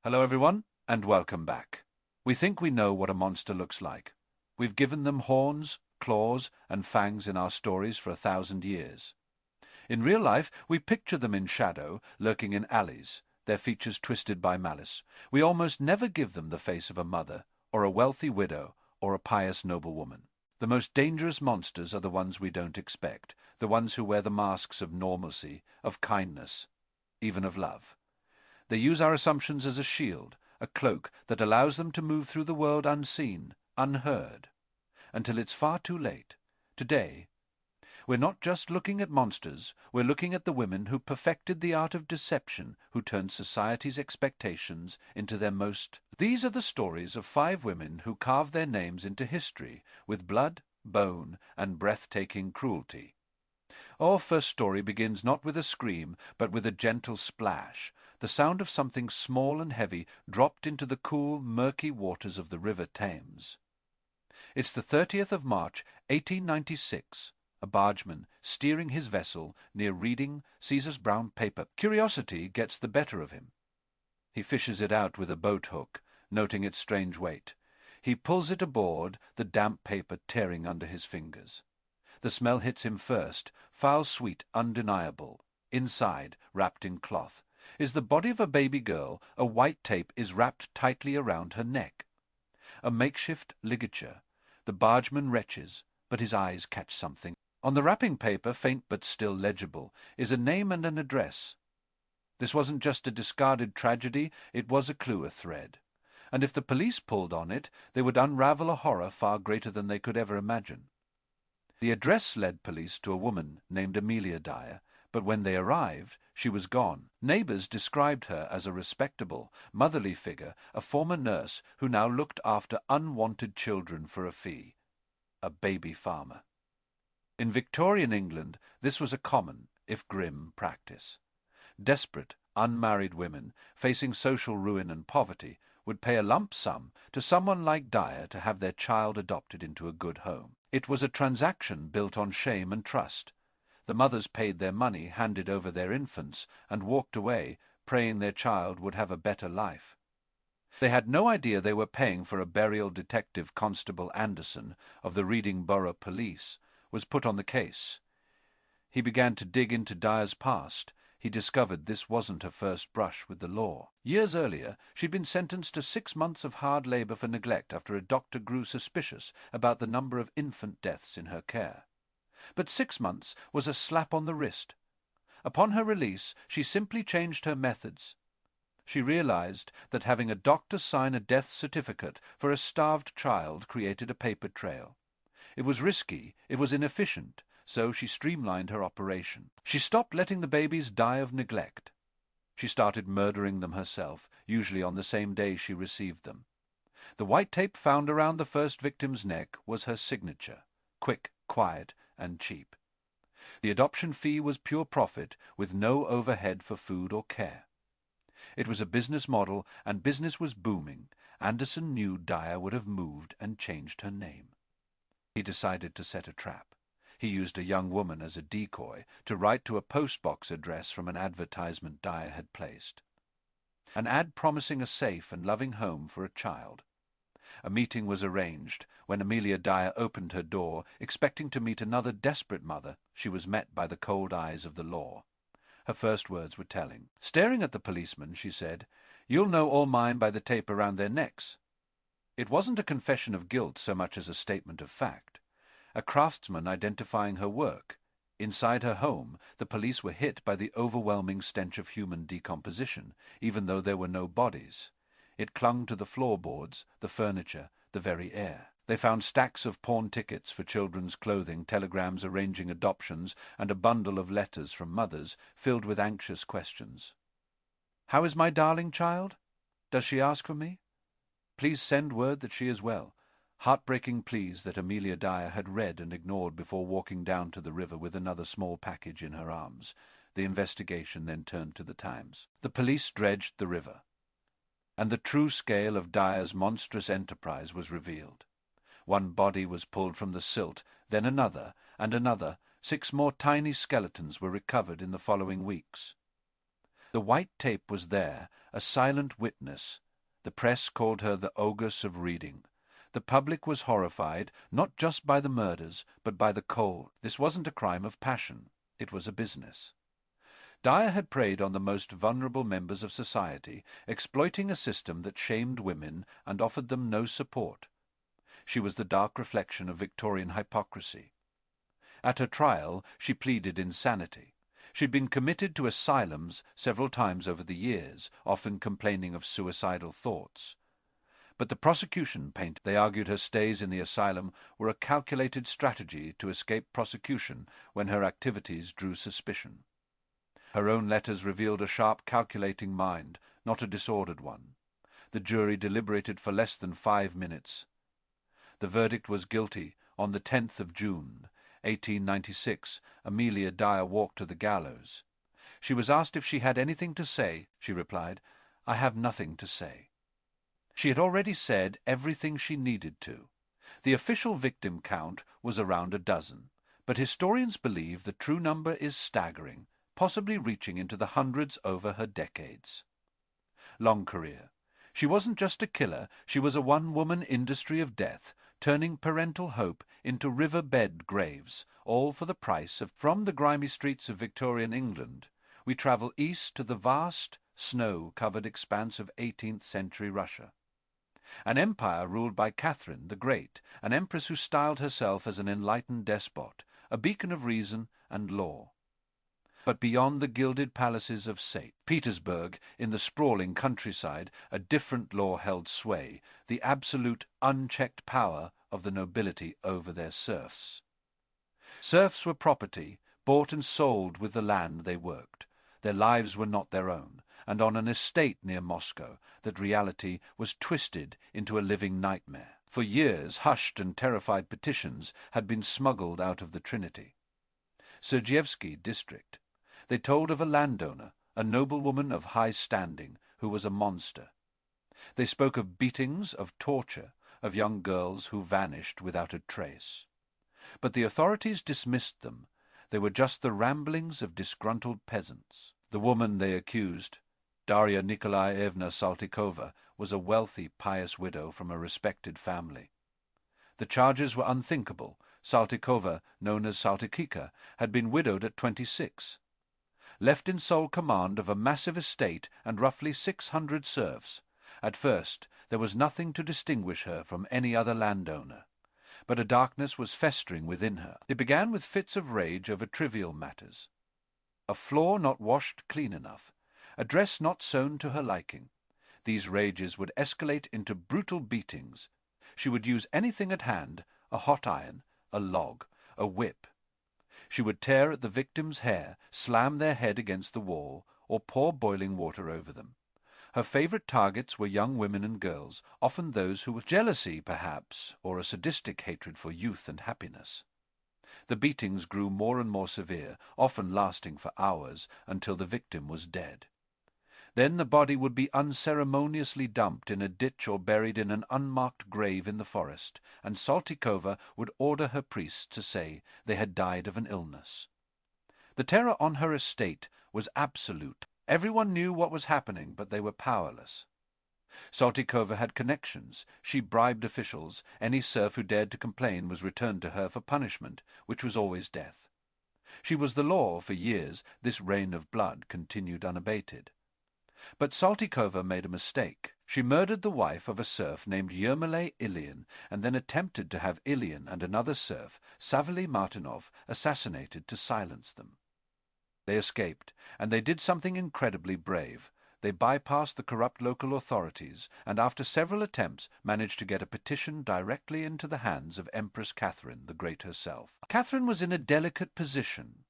Hello everyone, and welcome back. We think we know what a monster looks like. We've given them horns, claws, and fangs in our stories for 1,000 years. In real life, we picture them in shadow, lurking in alleys, their features twisted by malice. We almost never give them the face of a mother, or a wealthy widow, or a pious noblewoman. The most dangerous monsters are the ones we don't expect, the ones who wear the masks of normalcy, of kindness, even of love. They use our assumptions as a shield, a cloak that allows them to move through the world unseen, unheard, until it's far too late. Today, we're not just looking at monsters, we're looking at the women who perfected the art of deception, who turned society's expectations into their most. These are the stories of 5 women who carved their names into history with blood, bone, and breathtaking cruelty. Our first story begins not with a scream, but with a gentle splash, the sound of something small and heavy dropped into the cool, murky waters of the River Thames. It's the 30th of March, 1896. A bargeman, steering his vessel near Reading, sees a brown paper. Curiosity gets the better of him. He fishes it out with a boat hook, noting its strange weight. He pulls it aboard, the damp paper tearing under his fingers. The smell hits him first, foul-sweet, undeniable. Inside, wrapped in cloth, is the body of a baby girl. A white tape is wrapped tightly around her neck. A makeshift ligature. The bargeman retches, but his eyes catch something. On the wrapping paper, faint but still legible, is a name and an address. This wasn't just a discarded tragedy, it was a clue, a thread. And if the police pulled on it, they would unravel a horror far greater than they could ever imagine. The address led police to a woman named Amelia Dyer, but when they arrived, she was gone. Neighbors described her as a respectable, motherly figure, a former nurse who now looked after unwanted children for a fee. A baby farmer. In Victorian England, this was a common, if grim, practice. Desperate, unmarried women, facing social ruin and poverty, would pay a lump sum to someone like Dyer to have their child adopted into a good home. It was a transaction built on shame and trust. The mothers paid their money, handed over their infants, and walked away, praying their child would have a better life. They had no idea they were paying for a burial. Detective Constable Anderson of the Reading Borough Police was put on the case. He began to dig into Dyer's past. He discovered this wasn't her first brush with the law. Years earlier, she'd been sentenced to 6 months of hard labor for neglect after a doctor grew suspicious about the number of infant deaths in her care. But 6 months was a slap on the wrist. Upon her release, she simply changed her methods. She realized that having a doctor sign a death certificate for a starved child created a paper trail. It was risky, it was inefficient, so she streamlined her operation. She stopped letting the babies die of neglect. She started murdering them herself, usually on the same day she received them. The white tape found around the first victim's neck was her signature, quick, quiet, and cheap. The adoption fee was pure profit, with no overhead for food or care. It was a business model, and business was booming. Anderson knew Dyer would have moved and changed her name. He decided to set a trap. He used a young woman as a decoy to write to a postbox address from an advertisement Dyer had placed. An ad promising a safe and loving home for a child. A meeting was arranged. When Amelia Dyer opened her door, expecting to meet another desperate mother, she was met by the cold eyes of the law. Her first words were telling. Staring at the policeman, she said, "You'll know all mine by the tape around their necks." It wasn't a confession of guilt so much as a statement of fact. A craftsman identifying her work. Inside her home, the police were hit by the overwhelming stench of human decomposition, even though there were no bodies. It clung to the floorboards, the furniture, the very air. They found stacks of pawn tickets for children's clothing, telegrams arranging adoptions, and a bundle of letters from mothers filled with anxious questions. "How is my darling child? Does she ask for me? Please send word that she is well." Heartbreaking pleas that Amelia Dyer had read and ignored before walking down to the river with another small package in her arms. The investigation then turned to the Times. The police dredged the river, and the true scale of Dyer's monstrous enterprise was revealed. One body was pulled from the silt, then another, and another. 6 more tiny skeletons were recovered in the following weeks. The white tape was there, a silent witness. The press called her the ogress of reading. The public was horrified, not just by the murders, but by the cold. This wasn't a crime of passion. It was a business. Dyer had preyed on the most vulnerable members of society, exploiting a system that shamed women and offered them no support. She was the dark reflection of Victorian hypocrisy. At her trial, she pleaded insanity. She'd been committed to asylums several times over the years, often complaining of suicidal thoughts. But the prosecution they argued her stays in the asylum were a calculated strategy to escape prosecution when her activities drew suspicion. Her own letters revealed a sharp, calculating mind, not a disordered one. The jury deliberated for less than 5 minutes. The verdict was guilty. On the 10th of June, 1896, Amelia Dyer walked to the gallows. She was asked if she had anything to say. She replied, "I have nothing to say." She had already said everything she needed to. The official victim count was around a dozen, but historians believe the true number is staggering, possibly reaching into the hundreds over her decades. Long career. She wasn't just a killer, she was a one-woman industry of death, turning parental hope into riverbed graves, all for the price of... From the grimy streets of Victorian England, we travel east to the vast, snow-covered expanse of 18th century Russia. An empire ruled by Catherine the Great, an empress who styled herself as an enlightened despot, a beacon of reason and law. But beyond the gilded palaces of St. Petersburg, in the sprawling countryside, a different law held sway, the absolute, unchecked power of the nobility over their serfs. Serfs were property, bought and sold with the land they worked. Their lives were not their own, and on an estate near Moscow, that reality was twisted into a living nightmare. For years, hushed and terrified petitions had been smuggled out of the Trinity. Sergievsky district. They told of a landowner, a noblewoman of high standing, who was a monster. They spoke of beatings, of torture, of young girls who vanished without a trace. But the authorities dismissed them. They were just the ramblings of disgruntled peasants. The woman they accused, Darya Nikolaevna Saltykova, was a wealthy, pious widow from a respected family. The charges were unthinkable. Saltykova, known as Saltykika, had been widowed at 26. Left in sole command of a massive estate and roughly 600 serfs. At first, there was nothing to distinguish her from any other landowner. But a darkness was festering within her. It began with fits of rage over trivial matters. A floor not washed clean enough, a dress not sewn to her liking. These rages would escalate into brutal beatings. She would use anything at hand, a hot iron, a log, a whip. She would tear at the victim's hair, slam their head against the wall, or pour boiling water over them. Her favorite targets were young women and girls, often those who were jealousy, perhaps, or a sadistic hatred for youth and happiness. The beatings grew more and more severe, often lasting for hours, until the victim was dead. Then the body would be unceremoniously dumped in a ditch or buried in an unmarked grave in the forest, and Saltykova would order her priests to say they had died of an illness. The terror on her estate was absolute. Everyone knew what was happening, but they were powerless. Saltykova had connections. She bribed officials. Any serf who dared to complain was returned to her for punishment, which was always death. She was the law for years. This rain of blood continued unabated. But Saltykova made a mistake. She murdered the wife of a serf named Yermolay Ilyin, and then attempted to have Ilyin and another serf, Savely Martinov, assassinated to silence them. They escaped, and they did something incredibly brave. They bypassed the corrupt local authorities, and after several attempts managed to get a petition directly into the hands of Empress Catherine the Great herself. Catherine was in a delicate position.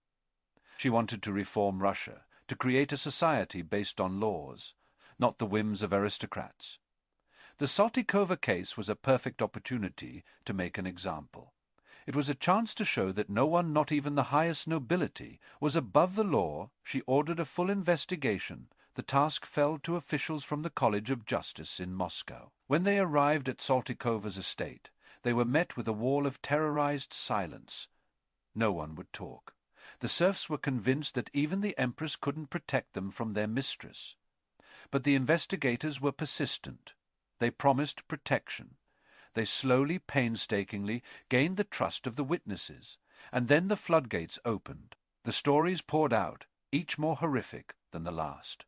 She wanted to reform Russia, to create a society based on laws, not the whims of aristocrats. The Saltykova case was a perfect opportunity to make an example. It was a chance to show that no one, not even the highest nobility, was above the law. She ordered a full investigation. The task fell to officials from the College of Justice in Moscow. When they arrived at Saltykova's estate, they were met with a wall of terrorized silence. No one would talk. The serfs were convinced that even the empress couldn't protect them from their mistress. But the investigators were persistent. They promised protection. They slowly, painstakingly gained the trust of the witnesses, and then the floodgates opened. The stories poured out, each more horrific than the last.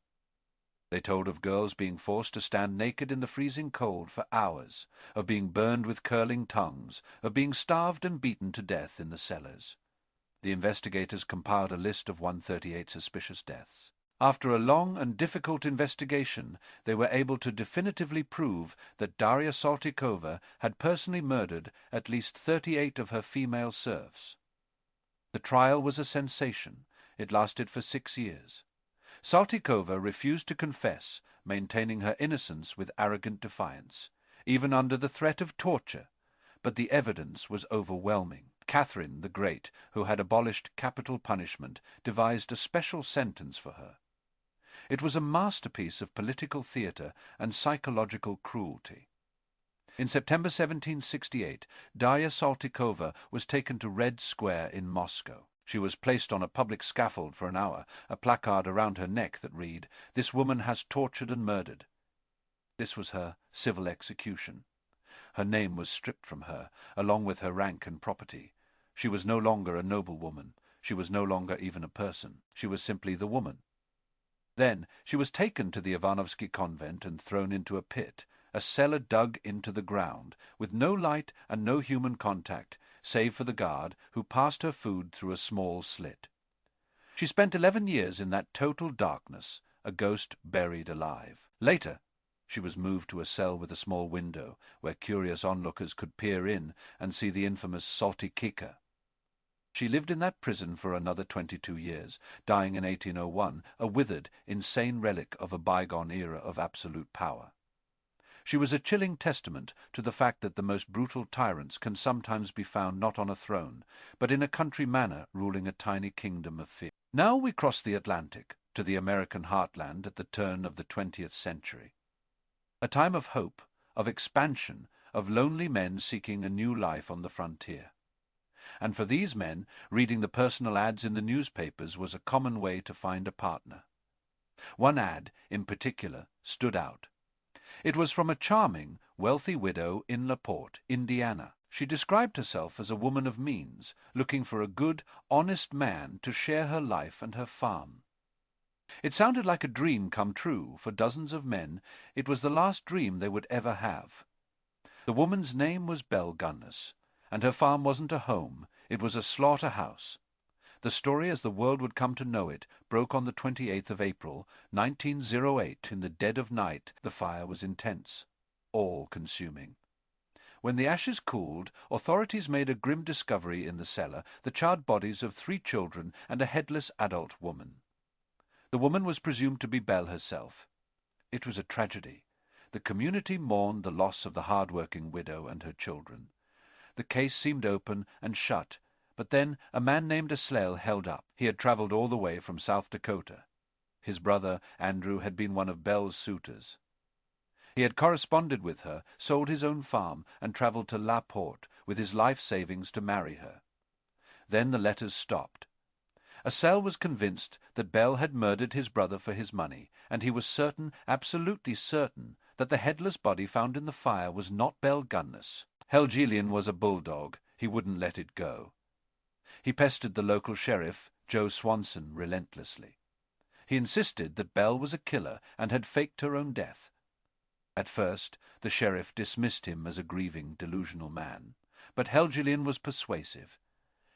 They told of girls being forced to stand naked in the freezing cold for hours, of being burned with curling tongues, of being starved and beaten to death in the cellars. The investigators compiled a list of 138 suspicious deaths. After a long and difficult investigation, they were able to definitively prove that Darya Saltykova had personally murdered at least 38 of her female serfs. The trial was a sensation. It lasted for 6 years. Saltykova refused to confess, maintaining her innocence with arrogant defiance, even under the threat of torture, but the evidence was overwhelming. Catherine the Great, who had abolished capital punishment, devised a special sentence for her. It was a masterpiece of political theatre and psychological cruelty. In September 1768, Darya Saltykova was taken to Red Square in Moscow. She was placed on a public scaffold for an hour, a placard around her neck that read, "This woman has tortured and murdered." This was her civil execution. Her name was stripped from her, along with her rank and property. She was no longer a noblewoman. She was no longer even a person. She was simply the woman. Then she was taken to the Ivanovsky convent and thrown into a pit, a cellar dug into the ground, with no light and no human contact, save for the guard who passed her food through a small slit. She spent 11 years in that total darkness, a ghost buried alive. Later, she was moved to a cell with a small window, where curious onlookers could peer in and see the infamous Saltykova. She lived in that prison for another 22 years, dying in 1801, a withered, insane relic of a bygone era of absolute power. She was a chilling testament to the fact that the most brutal tyrants can sometimes be found not on a throne, but in a country manor ruling a tiny kingdom of fear. Now we cross the Atlantic to the American heartland at the turn of the 20th century. A time of hope, of expansion, of lonely men seeking a new life on the frontier. And for these men, reading the personal ads in the newspapers was a common way to find a partner. One ad, in particular, stood out. It was from a charming, wealthy widow in LaPorte, Indiana. She described herself as a woman of means, looking for a good, honest man to share her life and her farm. It sounded like a dream come true. For dozens of men, it was the last dream they would ever have. The woman's name was Belle Gunness, and her farm wasn't a home, it was a slaughterhouse. The story as the world would come to know it broke on the 28th of April, 1908, in the dead of night. The fire was intense, all-consuming. When the ashes cooled, authorities made a grim discovery in the cellar, the charred bodies of 3 children and a headless adult woman. The woman was presumed to be Belle herself. It was a tragedy. The community mourned the loss of the hard-working widow and her children. The case seemed open and shut, but then a man named Aslale held up. He had traveled all the way from South Dakota. His brother, Andrew, had been one of Belle's suitors. He had corresponded with her, sold his own farm, and traveled to La Porte with his life savings to marry her. Then the letters stopped. Aslale was convinced that Belle had murdered his brother for his money, and he was certain, absolutely certain, that the headless body found in the fire was not Belle Gunness. Helgelian was a bulldog. He wouldn't let it go. He pestered the local sheriff, Joe Swanson, relentlessly. He insisted that Belle was a killer and had faked her own death. At first, the sheriff dismissed him as a grieving, delusional man, but Helgelian was persuasive.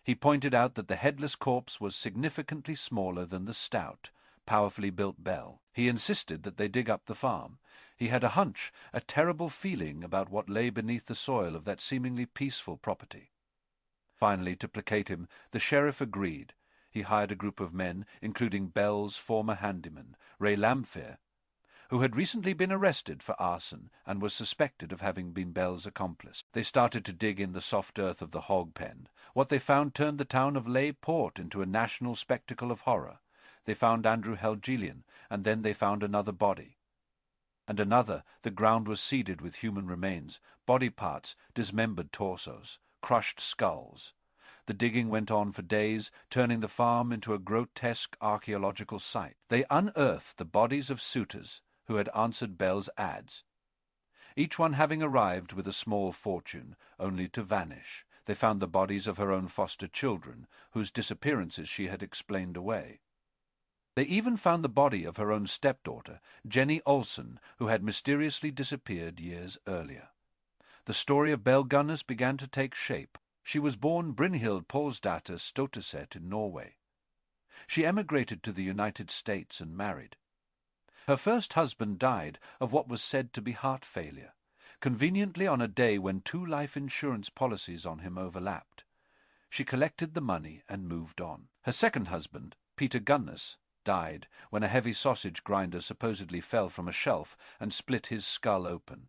He pointed out that the headless corpse was significantly smaller than the stout, powerfully built Belle. He insisted that they dig up the farm. He had a hunch, a terrible feeling about what lay beneath the soil of that seemingly peaceful property. Finally, to placate him, the sheriff agreed. He hired a group of men, including Belle's former handyman, Ray Lamphere, who had recently been arrested for arson and was suspected of having been Belle's accomplice. They started to dig in the soft earth of the hog pen. What they found turned the town of La Porte into a national spectacle of horror. They found Andrew Helgelian, and then they found another body. And another. The ground was seeded with human remains, body parts, dismembered torsos, crushed skulls. The digging went on for days, turning the farm into a grotesque archaeological site. They unearthed the bodies of suitors who had answered Belle's ads, each one having arrived with a small fortune, only to vanish. They found the bodies of her own foster children, whose disappearances she had explained away. They even found the body of her own stepdaughter, Jenny Olsen, who had mysteriously disappeared years earlier. The story of Belle Gunness began to take shape. She was born Brynhild Paulsdatter Stoteset in Norway. She emigrated to the United States and married. Her first husband died of what was said to be heart failure, conveniently on a day when 2 life insurance policies on him overlapped. She collected the money and moved on. Her second husband, Peter Gunness, died when a heavy sausage grinder supposedly fell from a shelf and split his skull open.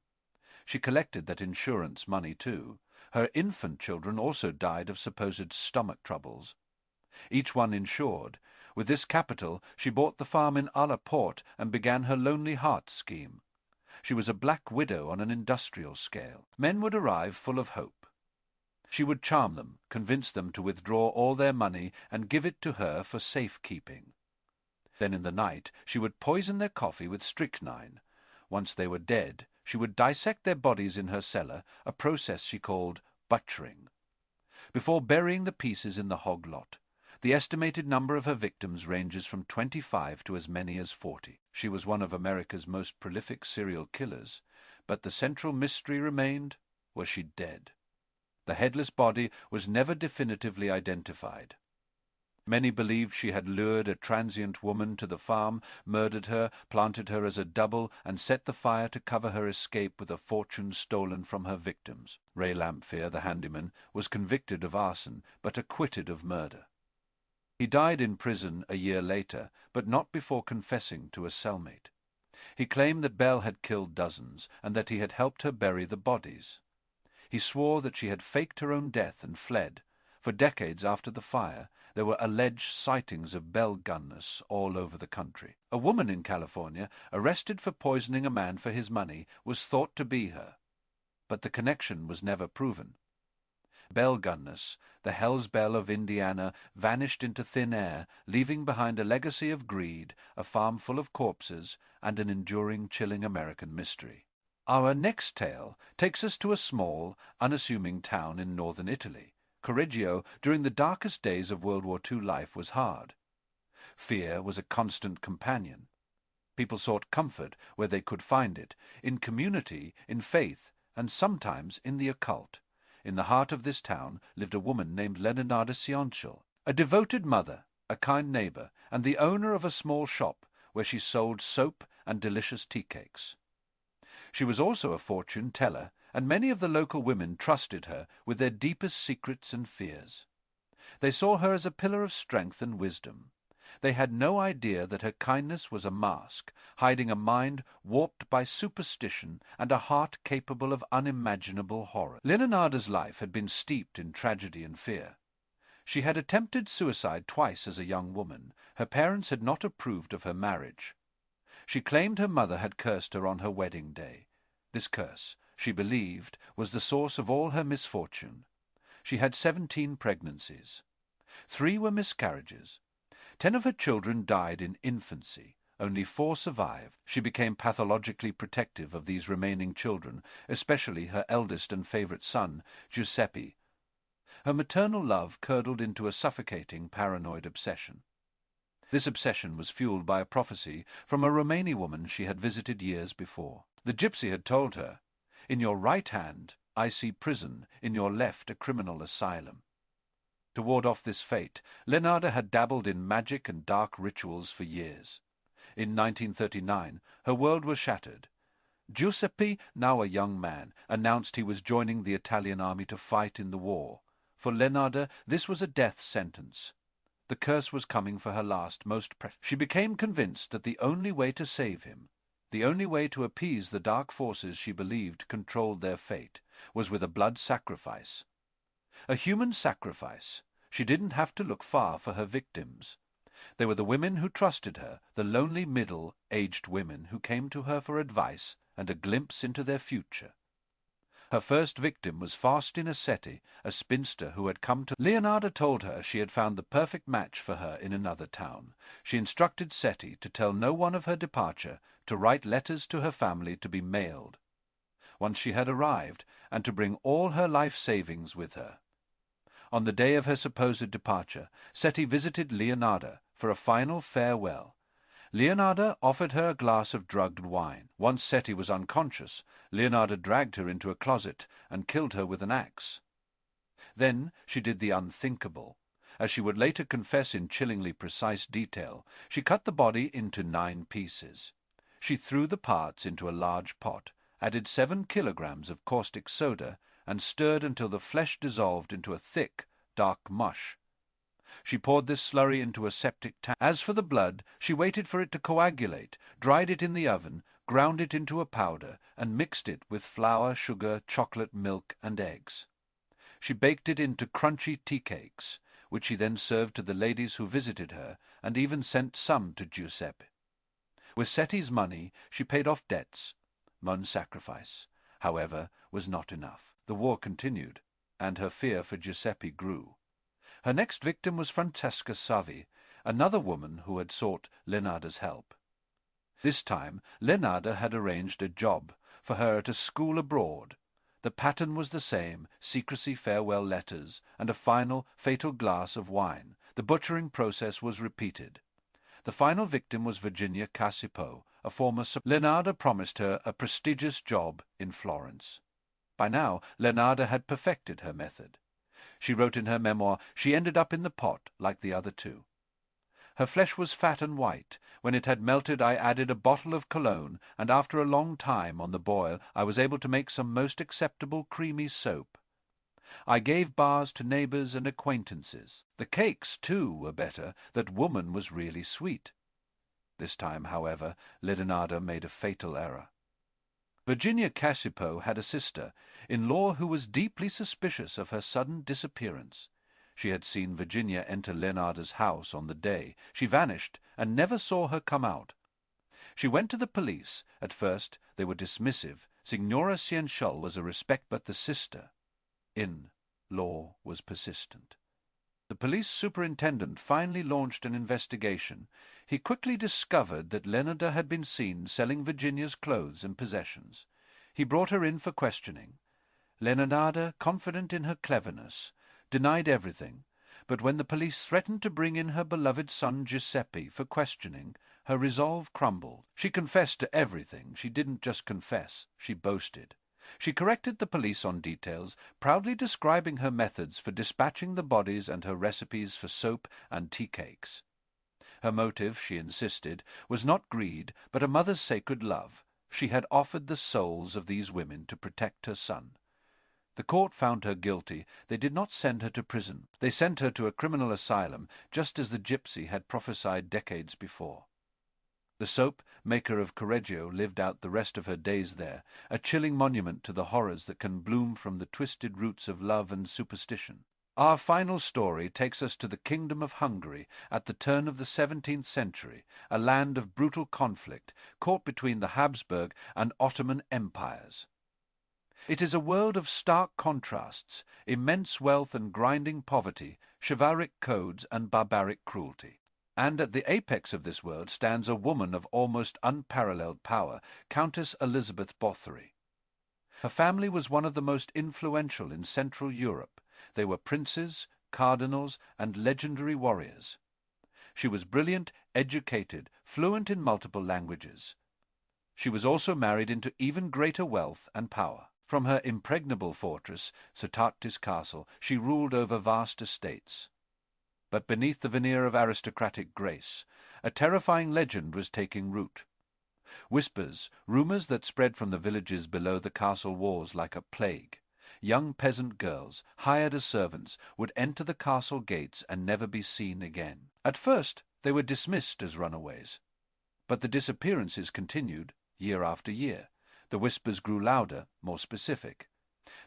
She collected that insurance money too. Her infant children also died of supposed stomach troubles. Each one insured. With this capital, she bought the farm in Port and began her Lonely Hearts scheme. She was a black widow on an industrial scale. Men would arrive full of hope. She would charm them, convince them to withdraw all their money and give it to her for safekeeping. Then in the night she would poison their coffee with strychnine. Once they were dead, she would dissect their bodies in her cellar, a process she called butchering, before burying the pieces in the hog lot. The estimated number of her victims ranges from 25 to as many as 40. She was one of America's most prolific serial killers, but the central mystery remained: was she dead? The headless body was never definitively identified. Many believed she had lured a transient woman to the farm, murdered her, planted her as a double, and set the fire to cover her escape with a fortune stolen from her victims. Ray Lamphere, the handyman, was convicted of arson, but acquitted of murder. He died in prison a year later, but not before confessing to a cellmate. He claimed that Belle had killed dozens, and that he had helped her bury the bodies. He swore that she had faked her own death and fled. For decades after the fire, there were alleged sightings of Belle Gunness all over the country. A woman in California, arrested for poisoning a man for his money, was thought to be her, but the connection was never proven. Belle Gunness, the Hell's Belle of Indiana, vanished into thin air, leaving behind a legacy of greed, a farm full of corpses, and an enduring, chilling American mystery. Our next tale takes us to a small, unassuming town in northern Italy. Correggio, during the darkest days of World War II life, was hard. Fear was a constant companion. People sought comfort where they could find it, in community, in faith, and sometimes in the occult. In the heart of this town lived a woman named Leonarda Cianciulli, a devoted mother, a kind neighbor, and the owner of a small shop where she sold soap and delicious tea cakes. She was also a fortune teller, and many of the local women trusted her with their deepest secrets and fears. They saw her as a pillar of strength and wisdom. They had no idea that her kindness was a mask, hiding a mind warped by superstition and a heart capable of unimaginable horror. Leonarda's life had been steeped in tragedy and fear. She had attempted suicide twice as a young woman. Her parents had not approved of her marriage. She claimed her mother had cursed her on her wedding day. This curse, she believed, was the source of all her misfortune. She had 17 pregnancies. 3 were miscarriages. 10 of her children died in infancy. Only 4 survived. She became pathologically protective of these remaining children, especially her eldest and favorite son, Giuseppe. Her maternal love curdled into a suffocating paranoid obsession. This obsession was fueled by a prophecy from a Romani woman she had visited years before. The gypsy had told her, "In your right hand I see prison, in your left a criminal asylum." To ward off this fate, Leonarda had dabbled in magic and dark rituals for years. In 1939, her world was shattered. Giuseppe, now a young man, announced he was joining the Italian army to fight in the war. For Leonarda, this was a death sentence. The curse was coming for her last, most precious. She became convinced that the only way to save him, the only way to appease the dark forces she believed controlled their fate, was with a blood sacrifice. A human sacrifice. She didn't have to look far for her victims. They were the women who trusted her, the lonely middle-aged women who came to her for advice and a glimpse into their future. Her first victim was Faustina Seti, a spinster who had come to Leonarda told her she had found the perfect match for her in another town. She instructed Seti to tell no one of her departure, to write letters to her family to be mailed once she had arrived, and to bring all her life savings with her. On the day of her supposed departure, Seti visited Leonarda for a final farewell. Leonarda offered her a glass of drugged wine. Once Seti was unconscious, Leonarda dragged her into a closet and killed her with an axe. Then she did the unthinkable. As she would later confess in chillingly precise detail, she cut the body into 9 pieces. She threw the parts into a large pot, added 7 kilograms of caustic soda, and stirred until the flesh dissolved into a thick, dark mush. She poured this slurry into a septic tank. As for the blood, she waited for it to coagulate, dried it in the oven, ground it into a powder, and mixed it with flour, sugar, chocolate, milk, and eggs. She baked it into crunchy tea cakes, which she then served to the ladies who visited her, and even sent some to Giuseppe. With Seti's money, she paid off debts. One sacrifice, however, was not enough. The war continued, and her fear for Giuseppe grew. Her next victim was Francesca Savi, another woman who had sought Leonarda's help. This time, Leonarda had arranged a job for her at a school abroad. The pattern was the same: secrecy, farewell letters, and a final, fatal glass of wine. The butchering process was repeated. The final victim was Virginia Cassipo, a former Leonarda promised her a prestigious job in Florence. By now, Leonarda had perfected her method. She wrote in her memoir, "She ended up in the pot like the other 2. Her flesh was fat and white. When it had melted, I added a bottle of cologne, and after a long time on the boil, I was able to make some most acceptable creamy soap. I gave bars to neighbors and acquaintances. The cakes, too, were better. That woman was really sweet." This time, however, Leonarda made a fatal error. Virginia Cassipo had a sister-in-law who was deeply suspicious of her sudden disappearance. She had seen Virginia enter Leonarda's house on the day. She vanished and never saw her come out. She went to the police. At first they were dismissive. Signora Cianciulli was a respect, but the sister-in-law was persistent. The police superintendent finally launched an investigation. He quickly discovered that Leonarda had been seen selling Virginia's clothes and possessions. He brought her in for questioning. Leonarda, confident in her cleverness, denied everything, but when the police threatened to bring in her beloved son Giuseppe for questioning, her resolve crumbled. She confessed to everything. She didn't just confess, she boasted. She corrected the police on details, proudly describing her methods for dispatching the bodies and her recipes for soap and tea cakes. Her motive, she insisted, was not greed, but a mother's sacred love. She had offered the souls of these women to protect her son. The court found her guilty. They did not send her to prison. They sent her to a criminal asylum, just as the gypsy had prophesied decades before. The soap maker of Correggio lived out the rest of her days there, a chilling monument to the horrors that can bloom from the twisted roots of love and superstition. Our final story takes us to the Kingdom of Hungary at the turn of the 17th century, a land of brutal conflict, caught between the Habsburg and Ottoman empires. It is a world of stark contrasts, immense wealth and grinding poverty, chivalric codes and barbaric cruelty. And at the apex of this world stands a woman of almost unparalleled power, Countess Elizabeth Báthory. Her family was one of the most influential in Central Europe. They were princes, cardinals, and legendary warriors. She was brilliant, educated, fluent in multiple languages. She was also married into even greater wealth and power. From her impregnable fortress, Saltykova Castle, she ruled over vast estates. But beneath the veneer of aristocratic grace, a terrifying legend was taking root. Whispers, rumors that spread from the villages below the castle walls like a plague. Young peasant girls, hired as servants, would enter the castle gates and never be seen again. At first, they were dismissed as runaways. But the disappearances continued, year after year. The whispers grew louder, more specific.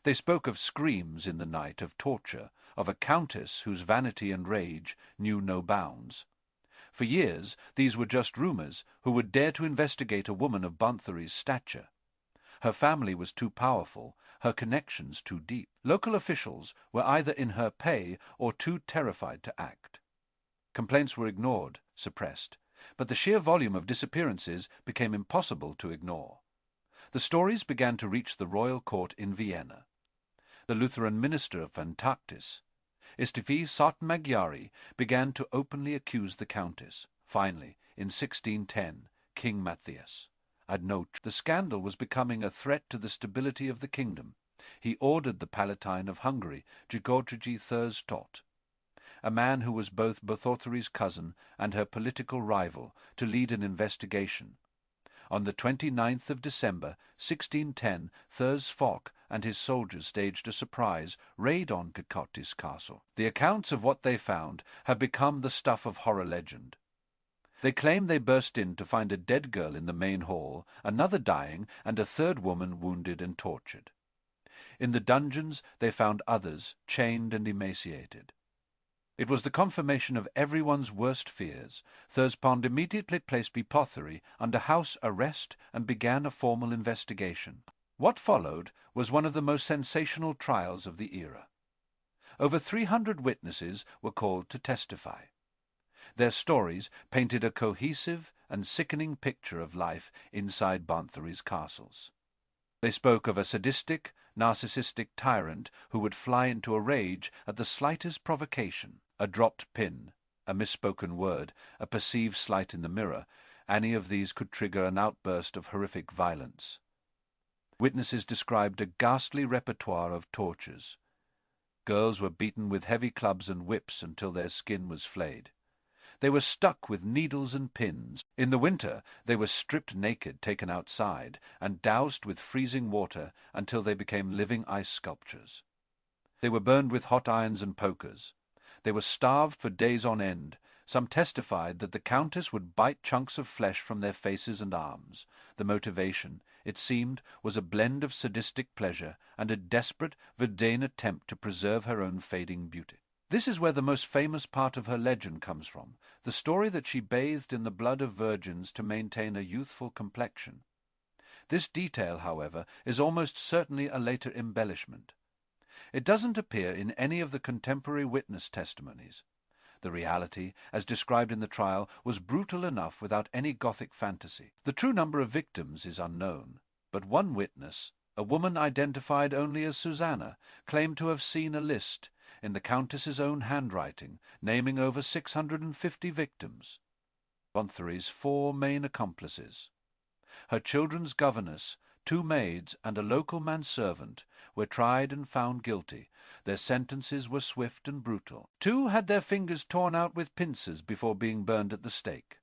They spoke of screams in the night, of torture, of a countess whose vanity and rage knew no bounds. For years, these were just rumors. Who would dare to investigate a woman of Báthory's stature? Her family was too powerful, her connections too deep. Local officials were either in her pay or too terrified to act. Complaints were ignored, suppressed, but the sheer volume of disappearances became impossible to ignore. The stories began to reach the royal court in Vienna. The Lutheran minister of Antarctis, Istvan Szatmári, began to openly accuse the countess. Finally, in 1610, King Matthias had the scandal was becoming a threat to the stability of the kingdom. He ordered the Palatine of Hungary, Georgy Thurstot, a man who was both Báthory's cousin and her political rival, to lead an investigation. On the 29th of December, 1610, Thursfok and his soldiers staged a surprise raid on Georgy's castle. The accounts of what they found have become the stuff of horror legend. They claim they burst in to find a dead girl in the main hall, another dying, and a third woman wounded and tortured. In the dungeons they found others, chained and emaciated. It was the confirmation of everyone's worst fears. Thursfok immediately placed Báthory under house arrest and began a formal investigation. What followed was one of the most sensational trials of the era. Over 300 witnesses were called to testify. Their stories painted a cohesive and sickening picture of life inside Báthory's castles. They spoke of a sadistic, narcissistic tyrant who would fly into a rage at the slightest provocation. A dropped pin, a misspoken word, a perceived slight in the mirror, any of these could trigger an outburst of horrific violence. Witnesses described a ghastly repertoire of tortures. Girls were beaten with heavy clubs and whips until their skin was flayed. They were stuck with needles and pins. In the winter, they were stripped naked, taken outside, and doused with freezing water until they became living ice sculptures. They were burned with hot irons and pokers. They were starved for days on end. Some testified that the countess would bite chunks of flesh from their faces and arms. The motivation, it seemed, was a blend of sadistic pleasure and a desperate, vain attempt to preserve her own fading beauty. This is where the most famous part of her legend comes from, the story that she bathed in the blood of virgins to maintain a youthful complexion. This detail, however, is almost certainly a later embellishment. It doesn't appear in any of the contemporary witness testimonies. The reality, as described in the trial, was brutal enough without any Gothic fantasy. The true number of victims is unknown, but one witness, a woman identified only as Susanna, claimed to have seen a list in the Countess's own handwriting, naming over 650 victims. Báthory's 4 main accomplices. Her children's governess, 2 maids, and a local manservant were tried and found guilty. Their sentences were swift and brutal. 2 had their fingers torn out with pincers before being burned at the stake.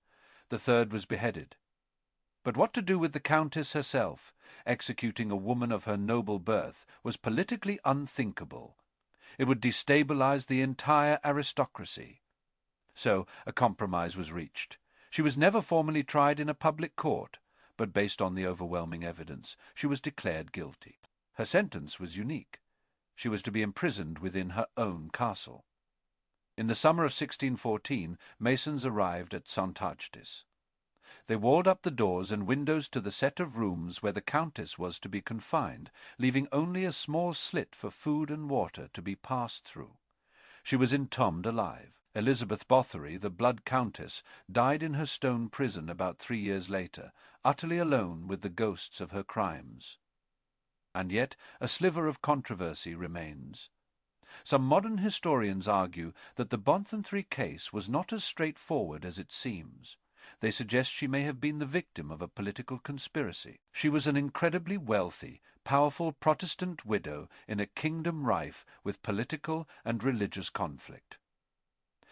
The third was beheaded. But what to do with the Countess herself? Executing a woman of her noble birth was politically unthinkable. It would destabilize the entire aristocracy. So a compromise was reached. She was never formally tried in a public court, but based on the overwhelming evidence, she was declared guilty. Her sentence was unique. She was to be imprisoned within her own castle. In the summer of 1614, masons arrived at Saltykova. They walled up the doors and windows to the set of rooms where the Countess was to be confined, leaving only a small slit for food and water to be passed through. She was entombed alive. Elizabeth Báthory, the Blood Countess, died in her stone prison about 3 years later, utterly alone with the ghosts of her crimes. And yet a sliver of controversy remains. Some modern historians argue that the Báthory case was not as straightforward as it seems. They suggest she may have been the victim of a political conspiracy. She was an incredibly wealthy, powerful Protestant widow in a kingdom rife with political and religious conflict.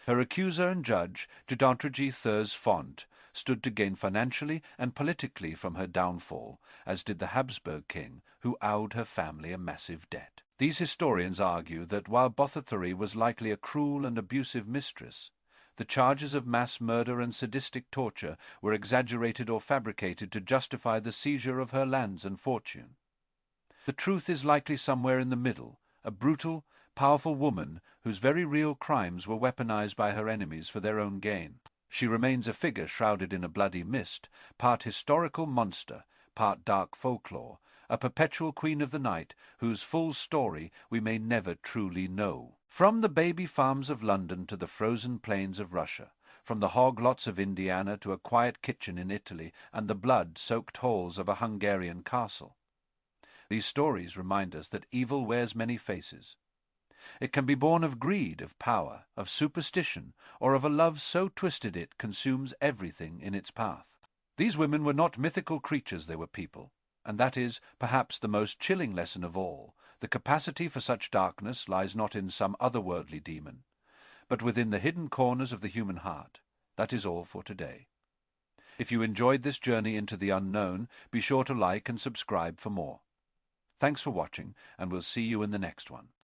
Her accuser and judge, Georgy Thursfont, stood to gain financially and politically from her downfall, as did the Habsburg king, who owed her family a massive debt. These historians argue that while Báthory was likely a cruel and abusive mistress, the charges of mass murder and sadistic torture were exaggerated or fabricated to justify the seizure of her lands and fortune. The truth is likely somewhere in the middle, a brutal, powerful woman whose very real crimes were weaponized by her enemies for their own gain. She remains a figure shrouded in a bloody mist, part historical monster, part dark folklore, a perpetual queen of the night whose full story we may never truly know. From the baby farms of London to the frozen plains of Russia, from the hog lots of Indiana to a quiet kitchen in Italy and the blood-soaked halls of a Hungarian castle. These stories remind us that evil wears many faces. It can be born of greed, of power, of superstition, or of a love so twisted it consumes everything in its path. These women were not mythical creatures, they were people, and that is, perhaps, the most chilling lesson of all. The capacity for such darkness lies not in some otherworldly demon, but within the hidden corners of the human heart. That is all for today. If you enjoyed this journey into the unknown, be sure to like and subscribe for more. Thanks for watching, and we'll see you in the next one.